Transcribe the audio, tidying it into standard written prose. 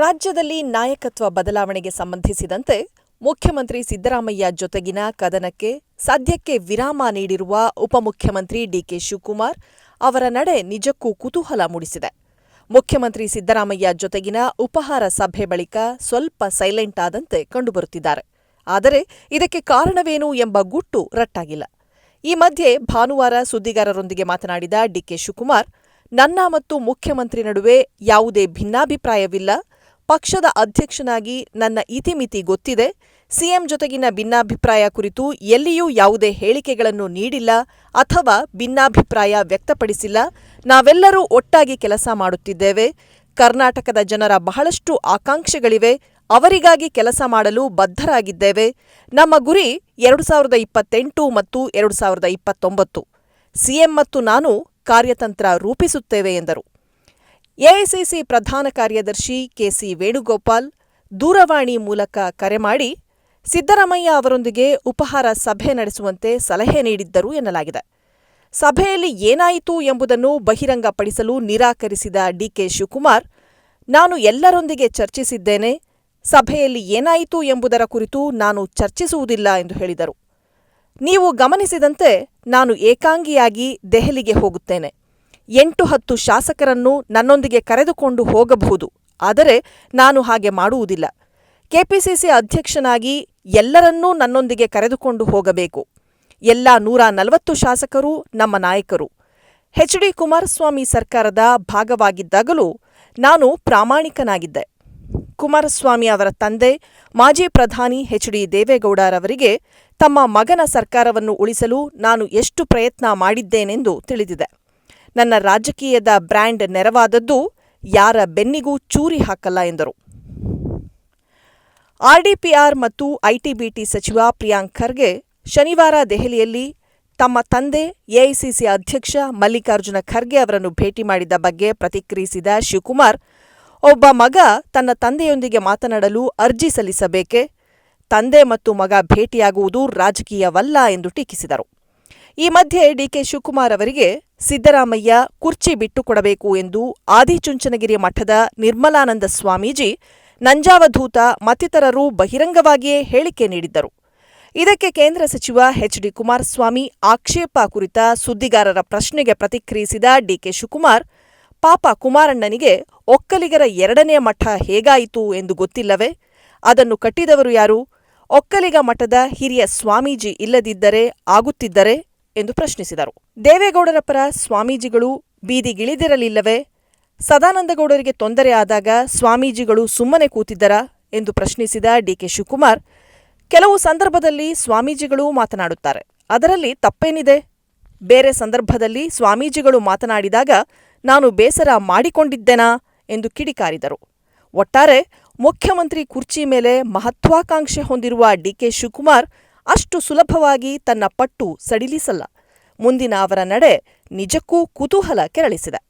ರಾಜ್ಯದಲ್ಲಿ ನಾಯಕತ್ವ ಬದಲಾವಣೆಗೆ ಸಂಬಂಧಿಸಿದಂತೆ ಮುಖ್ಯಮಂತ್ರಿ ಸಿದ್ದರಾಮಯ್ಯ ಜೊತೆಗಿನ ಕದನಕ್ಕೆ ಸದ್ಯಕ್ಕೆ ವಿರಾಮ ನೀಡಿರುವ ಉಪಮುಖ್ಯಮಂತ್ರಿ ಡಿಕೆ ಶಿವಕುಮಾರ್ ಅವರ ನಡೆ ನಿಜಕ್ಕೂ ಕುತೂಹಲ ಮೂಡಿಸಿದೆ. ಮುಖ್ಯಮಂತ್ರಿ ಸಿದ್ದರಾಮಯ್ಯ ಜೊತೆಗಿನ ಉಪಹಾರ ಸಭೆ ಬಳಿಕ ಸ್ವಲ್ಪ ಸೈಲೆಂಟ್ ಆದಂತೆ ಕಂಡುಬರುತ್ತಿದ್ದಾರೆ. ಆದರೆ ಇದಕ್ಕೆ ಕಾರಣವೇನು ಎಂಬ ಗುಟ್ಟು ರಟ್ಟಾಗಿಲ್ಲ. ಈ ಮಧ್ಯೆ ಭಾನುವಾರ ಸುದ್ದಿಗಾರರೊಂದಿಗೆ ಮಾತನಾಡಿದ ಡಿಕೆ ಶಿವಕುಮಾರ್, ನನ್ನ ಮತ್ತು ಮುಖ್ಯಮಂತ್ರಿ ನಡುವೆ ಯಾವುದೇ ಭಿನ್ನಾಭಿಪ್ರಾಯವಿಲ್ಲ. ಪಕ್ಷದ ಅಧ್ಯಕ್ಷನಾಗಿ ನನ್ನ ಇತಿಮಿತಿ ಗೊತ್ತಿದೆ. ಸಿಎಂ ಜೊತೆಗಿನ ಭಿನ್ನಾಭಿಪ್ರಾಯ ಕುರಿತು ಎಲ್ಲಿಯೂ ಯಾವುದೇ ಹೇಳಿಕೆಗಳನ್ನು ನೀಡಿಲ್ಲ ಅಥವಾ ಭಿನ್ನಾಭಿಪ್ರಾಯ ವ್ಯಕ್ತಪಡಿಸಿಲ್ಲ. ನಾವೆಲ್ಲರೂ ಒಟ್ಟಾಗಿ ಕೆಲಸ ಮಾಡುತ್ತಿದ್ದೇವೆ. ಕರ್ನಾಟಕದ ಜನರ ಬಹಳಷ್ಟು ಆಕಾಂಕ್ಷೆಗಳಿವೆ. ಅವರಿಗಾಗಿ ಕೆಲಸ ಮಾಡಲು ಬದ್ಧರಾಗಿದ್ದೇವೆ. ನಮ್ಮ ಗುರಿ 2028 ಮತ್ತು 2029. ಸಿಎಂ ಮತ್ತು ನಾನು ಕಾರ್ಯತಂತ್ರ ರೂಪಿಸುತ್ತೇವೆ ಎಂದರು. ಎಐಸಿಸಿ ಪ್ರಧಾನ ಕಾರ್ಯದರ್ಶಿ ಕೆಸಿ ವೇಣುಗೋಪಾಲ್ ದೂರವಾಣಿ ಮೂಲಕ ಕರೆ ಮಾಡಿ ಸಿದ್ದರಾಮಯ್ಯ ಅವರೊಂದಿಗೆ ಉಪಹಾರ ಸಭೆ ನಡೆಸುವಂತೆ ಸಲಹೆ ನೀಡಿದ್ದರು ಎನ್ನಲಾಗಿದೆ. ಸಭೆಯಲ್ಲಿ ಏನಾಯಿತು ಎಂಬುದನ್ನು ಬಹಿರಂಗಪಡಿಸಲು ನಿರಾಕರಿಸಿದ ಡಿಕೆ ಶಿವಕುಮಾರ್, ನಾನು ಎಲ್ಲರೊಂದಿಗೆ ಚರ್ಚಿಸಿದ್ದೇನೆ. ಸಭೆಯಲ್ಲಿ ಏನಾಯಿತು ಎಂಬುದರ ಕುರಿತು ನಾನು ಚರ್ಚಿಸುವುದಿಲ್ಲ ಎಂದು ಹೇಳಿದರು. ನೀವು ಗಮನಿಸಿದಂತೆ ನಾನು ಏಕಾಂಗಿಯಾಗಿ ದೆಹಲಿಗೆ ಹೋಗುತ್ತೇನೆ. 8-10 ಶಾಸಕರನ್ನು ನನ್ನೊಂದಿಗೆ ಕರೆದುಕೊಂಡು ಹೋಗಬಹುದು. ಆದರೆ ನಾನು ಹಾಗೆ ಮಾಡುವುದಿಲ್ಲ. ಕೆಪಿಸಿಸಿ ಅಧ್ಯಕ್ಷನಾಗಿ ಎಲ್ಲರನ್ನೂ ನನ್ನೊಂದಿಗೆ ಕರೆದುಕೊಂಡು ಹೋಗಬೇಕು. ಎಲ್ಲ 140 ಶಾಸಕರು ನಮ್ಮ ನಾಯಕರು. ಎಚ್.ಡಿ. ಕುಮಾರಸ್ವಾಮಿ ಸರ್ಕಾರದ ಭಾಗವಾಗಿದ್ದಾಗಲೂ ನಾನು ಪ್ರಾಮಾಣಿಕನಾಗಿದ್ದೆ. ಕುಮಾರಸ್ವಾಮಿ ಅವರ ತಂದೆ ಮಾಜಿ ಪ್ರಧಾನಿ ಎಚ್.ಡಿ. ದೇವೇಗೌಡರವರಿಗೆ ತಮ್ಮ ಮಗನ ಸರ್ಕಾರವನ್ನು ಉಳಿಸಲು ನಾನು ಎಷ್ಟು ಪ್ರಯತ್ನ ಮಾಡಿದ್ದೇನೆಂದು ತಿಳಿದಿದೆ. ನನ್ನ ರಾಜಕೀಯದ ಬ್ರ್ಯಾಂಡ್ ನೆರವಾದದ್ದು ಯಾರ ಬೆನ್ನಿಗೂ ಚೂರಿ ಹಾಕಲ್ಲ ಎಂದರು. ಆರ್ಡಿಪಿಆರ್ ಮತ್ತು ಐಟಿಬಿಟಿ ಸಚಿವ ಪ್ರಿಯಾಂಕ್ ಖರ್ಗೆ ಶನಿವಾರ ದೆಹಲಿಯಲ್ಲಿ ತಮ್ಮ ತಂದೆ ಎಐಸಿಸಿ ಅಧ್ಯಕ್ಷ ಮಲ್ಲಿಕಾರ್ಜುನ ಖರ್ಗೆ ಅವರನ್ನು ಭೇಟಿ ಮಾಡಿದ ಬಗ್ಗೆ ಪ್ರತಿಕ್ರಿಯಿಸಿದ ಶಿವಕುಮಾರ್, ಒಬ್ಬ ಮಗ ತನ್ನ ತಂದೆಯೊಂದಿಗೆ ಮಾತನಾಡಲು ಅರ್ಜಿ ಸಲ್ಲಿಸಬೇಕೆ? ತಂದೆ ಮತ್ತು ಮಗ ಭೇಟಿಯಾಗುವುದು ರಾಜಕೀಯವಲ್ಲ ಎಂದು ಟೀಕಿಸಿದರು. ಈ ಮಧ್ಯೆ ಡಿಕೆ ಶಿವಕುಮಾರ್ ಅವರಿಗೆ ಸಿದ್ದರಾಮಯ್ಯ ಕುರ್ಚಿ ಬಿಟ್ಟುಕೊಡಬೇಕು ಎಂದು ಆದಿಚುಂಚನಗಿರಿ ಮಠದ ನಿರ್ಮಲಾನಂದ ಸ್ವಾಮೀಜಿ, ನಂಜಾವಧೂತ ಮತ್ತಿತರರು ಬಹಿರಂಗವಾಗಿಯೇ ಹೇಳಿಕೆ ನೀಡಿದ್ದರು. ಇದಕ್ಕೆ ಕೇಂದ್ರ ಸಚಿವ ಎಚ್.ಡಿ. ಕುಮಾರಸ್ವಾಮಿ ಆಕ್ಷೇಪ ಕುರಿತ ಸುದ್ದಿಗಾರರ ಪ್ರಶ್ನೆಗೆ ಪ್ರತಿಕ್ರಿಯಿಸಿದ ಡಿಕೆ ಶಿವಕುಮಾರ್, ಪಾಪ ಕುಮಾರಣ್ಣನಿಗೆ ಒಕ್ಕಲಿಗರ 2ನೇ ಮಠ ಹೇಗಾಯಿತು ಎಂದು ಗೊತ್ತಿಲ್ಲವೇ? ಅದನ್ನು ಕಟ್ಟಿದವರು ಯಾರು? ಒಕ್ಕಲಿಗ ಮಠದ ಹಿರಿಯ ಸ್ವಾಮೀಜಿ ಇಲ್ಲದಿದ್ದರೆ ಆಗುತ್ತಿದ್ದರೆ ಎಂದು ಪ್ರಶ್ನಿಸಿದರು. ದೇವೇಗೌಡರ ಪರ ಸ್ವಾಮೀಜಿಗಳು ಬೀದಿಗಿಳಿದಿರಲಿಲ್ಲವೇ? ಸದಾನಂದಗೌಡರಿಗೆ ತೊಂದರೆ ಆದಾಗ ಸ್ವಾಮೀಜಿಗಳು ಸುಮ್ಮನೆ ಕೂತಿದ್ದರಾ ಎಂದು ಪ್ರಶ್ನಿಸಿದ ಡಿಕೆ ಶಿವಕುಮಾರ್, ಕೆಲವು ಸಂದರ್ಭದಲ್ಲಿ ಸ್ವಾಮೀಜಿಗಳು ಮಾತನಾಡುತ್ತಾರೆ. ಅದರಲ್ಲಿ ತಪ್ಪೇನಿದೆ? ಬೇರೆ ಸಂದರ್ಭದಲ್ಲಿ ಸ್ವಾಮೀಜಿಗಳು ಮಾತನಾಡಿದಾಗ ನಾನು ಬೇಸರ ಮಾಡಿಕೊಂಡಿದ್ದೆನಾ ಎಂದು ಕಿಡಿಕಾರಿದರು. ಒಟ್ಟಾರೆ ಮುಖ್ಯಮಂತ್ರಿ ಕುರ್ಚಿ ಮೇಲೆ ಮಹತ್ವಾಕಾಂಕ್ಷೆ ಹೊಂದಿರುವ ಡಿಕೆ ಶಿವಕುಮಾರ್ ಅಷ್ಟು ಸುಲಭವಾಗಿ ತನ್ನ ಪಟ್ಟು ಸಡಿಲಿಸಲ್ಲ. ಮುಂದಿನ ಅವರ ನಡೆ ನಿಜಕ್ಕೂ ಕುತೂಹಲ ಕೆರಳಿಸಿದೆ.